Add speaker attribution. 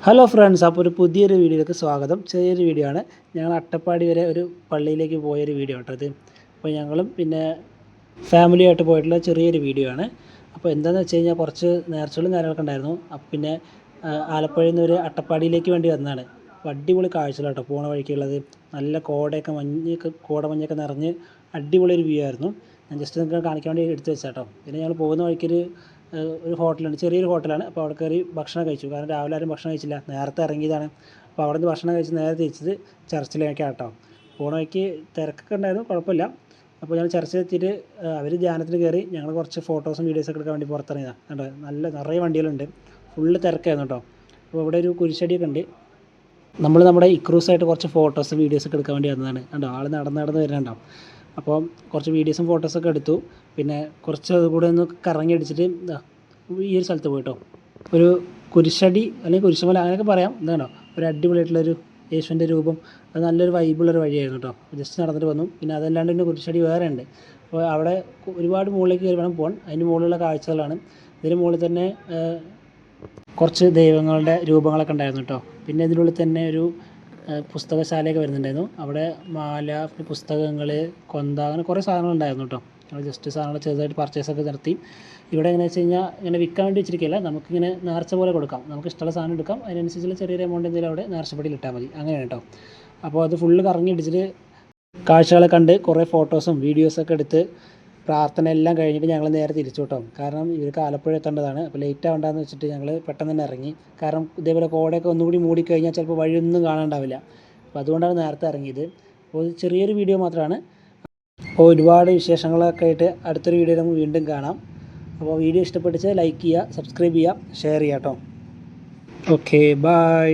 Speaker 1: Hello friends, അപ്പോൾ ഒരു പുതിയൊരു വീഡിയോയിലേക്ക് സ്വാഗതം. ചെറിയൊരു വീഡിയോ ആണ്. ഞങ്ങൾ അട്ടപ്പാടി വരെ ഒരു പള്ളിയിലേക്ക് പോയൊരു വീഡിയോ ആണ് ഇത്. അപ്പോൾ ഞങ്ങളും പിന്നെ ഫാമിലിയായിട്ട് പോയിട്ടുള്ള ചെറിയൊരു വീഡിയോ ആണ്. അപ്പോൾ എന്താണെന്ന് വെച്ച് കഴിഞ്ഞാൽ കുറച്ച് നേർച്ചകളും കാര്യങ്ങളൊക്കെ ഉണ്ടായിരുന്നു. അപ്പോൾ പിന്നെ ആലപ്പുഴയിൽ നിന്ന് ഒരു അട്ടപ്പാടിയിലേക്ക് വേണ്ടി വന്നതാണ്. അപ്പോൾ അടിപൊളി കാഴ്ചകളാണ് കേട്ടോ പോണ വഴിക്കുള്ളത്. നല്ല കോടമഞ്ഞൊക്കെ നിറഞ്ഞ് അടിപൊളി ഒരു വ്യൂ ആയിരുന്നു. ഞാൻ ജസ്റ്റ് നിങ്ങൾക്ക് കാണിക്കാൻ വേണ്ടി എടുത്ത് വെച്ചാൽ കേട്ടോ. പിന്നെ ഞങ്ങൾ പോകുന്ന വഴിക്കൊരു ഹോട്ടലുണ്ട്, ചെറിയൊരു ഹോട്ടലാണ്. അപ്പോൾ അവിടെ കയറി ഭക്ഷണം കഴിച്ചു. കാരണം രാവിലെ ആരും ഭക്ഷണം കഴിച്ചില്ല, നേരത്തെ ഇറങ്ങിയതാണ്. അപ്പോൾ അവിടെ നിന്ന് ഭക്ഷണം കഴിച്ച് നേരെ തിരിച്ചത് ചർച്ചിലേക്കാണ് കേട്ടോ. പോണ വഴിക്ക് തിരക്കൊക്കെ ഉണ്ടായിരുന്നു, കുഴപ്പമില്ല. അപ്പോൾ ഞങ്ങൾ ചർച്ചിൽ എത്തിയിട്ട് അവർ ധ്യാനത്തിന് കയറി. ഞങ്ങൾ കുറച്ച് ഫോട്ടോസും വീഡിയോസൊക്കെ എടുക്കാൻ വേണ്ടി പുറത്തിറങ്ങിയതാണ് കേട്ടോ. നിറയെ വണ്ടികളുണ്ട്, ഫുള്ള് തിരക്കായിരുന്നു കേട്ടോ. അപ്പോൾ ഇവിടെ ഒരു കുരിശടിയൊക്കെ ഉണ്ട്. നമ്മുടെ ഇക്രൂസായിട്ട് കുറച്ച് ഫോട്ടോസും വീഡിയോസൊക്കെ എടുക്കാൻ വേണ്ടി വന്നതാണ് കേട്ടോ. ആൾ നടന്ന് വരുന്നുണ്ടാവും. അപ്പോൾ കുറച്ച് വീഡിയോസും ഫോട്ടോസൊക്കെ എടുത്തു. പിന്നെ കുറച്ച് അതുകൂടെ ഒന്ന് കറങ്ങി അടിച്ചിട്ട് ഈ ഒരു സ്ഥലത്ത് പോയിട്ടോ. ഒരു കുരിശടി അല്ലെങ്കിൽ കുരിശുമല അങ്ങനെയൊക്കെ പറയാം. എന്താണോ ഒരു അടിപൊളിയായിട്ടുള്ളൊരു യേശുവിൻ്റെ രൂപം, അത് നല്ലൊരു വൈബുള്ളൊരു വഴിയായിരുന്നു കേട്ടോ. ജസ്റ്റ് നടന്നിട്ട് വന്നു. പിന്നെ അതല്ലാണ്ട് പിന്നെ കുരിശടി വേറെ ഉണ്ട്. അപ്പോൾ അവിടെ ഒരുപാട് മുകളിലേക്ക് കയറി വേണം പോകാൻ. അതിന് മുകളിലുള്ള കാഴ്ചകളാണ്. ഇതിന് മുകളിൽ തന്നെ കുറച്ച് ദൈവങ്ങളുടെ രൂപങ്ങളൊക്കെ ഉണ്ടായിരുന്നു കേട്ടോ. പിന്നെ ഇതിനുള്ളിൽ തന്നെ ഒരു പുസ്തകശാലയൊക്കെ വരുന്നുണ്ടായിരുന്നു. അവിടെ മാല, പുസ്തകങ്ങൾ, കൊന്ത, അങ്ങനെ കുറേ സാധനങ്ങളുണ്ടായിരുന്നു കേട്ടോ. ഞങ്ങൾ ജസ്റ്റ് സാധനങ്ങൾ ചെറുതായിട്ട് പർച്ചേസൊക്കെ നടത്തി. ഇവിടെ എങ്ങനെയാണെന്ന് വെച്ച് കഴിഞ്ഞാൽ ഇങ്ങനെ വിൽക്കാൻ വേണ്ടി വെച്ചിരിക്കുകയല്ല, നമുക്കിങ്ങനെ നേർച്ച പോലെ കൊടുക്കാം. നമുക്ക് ഇഷ്ടമുള്ള സാധനം എടുക്കാം, അതിനനുസരിച്ചുള്ള ചെറിയൊരു എമൗണ്ട് എന്തെങ്കിലും അവിടെ നേർച്ചപ്പടിയിൽ ഇട്ടാൽ മതി, അങ്ങനെയാണ് കേട്ടോ. അപ്പോൾ അത് ഫുള്ള് കറങ്ങി അടിച്ചിട്ട് കാഴ്ചകളെ കണ്ട് കുറേ ഫോട്ടോസും വീഡിയോസൊക്കെ എടുത്ത് പ്രാർത്ഥന എല്ലാം കഴിഞ്ഞിട്ട് ഞങ്ങൾ നേരെ തിരിച്ചു കേട്ടോ. കാരണം ഇവർക്ക് ആലപ്പുഴ എത്തേണ്ടതാണ്. അപ്പോൾ ലേറ്റ് ആവണ്ടെന്ന് വെച്ചിട്ട് ഞങ്ങൾ പെട്ടെന്ന് തന്നെ ഇറങ്ങി. കാരണം ഇതേപോലെ കോടയൊക്കെ ഒന്നുകൂടി മൂടിക്കഴിഞ്ഞാൽ ചിലപ്പോൾ വഴിയൊന്നും കാണാണ്ടാവില്ല. അപ്പോൾ അതുകൊണ്ടാണ് നേരത്തെ ഇറങ്ങിയത്. അപ്പോൾ ചെറിയൊരു വീഡിയോ മാത്രമാണ്. അപ്പോൾ ഒരുപാട് വിശേഷങ്ങളൊക്കെ ആയിട്ട് അടുത്തൊരു വീഡിയോയിൽ നമുക്ക് വീണ്ടും കാണാം. അപ്പോൾ വീഡിയോ ഇഷ്ടപ്പെട്ടിച്ച് ലൈക്ക് ചെയ്യുക, സബ്സ്ക്രൈബ് ചെയ്യുക, ഷെയർ ചെയ്യുക കേട്ടോ. Okay, by.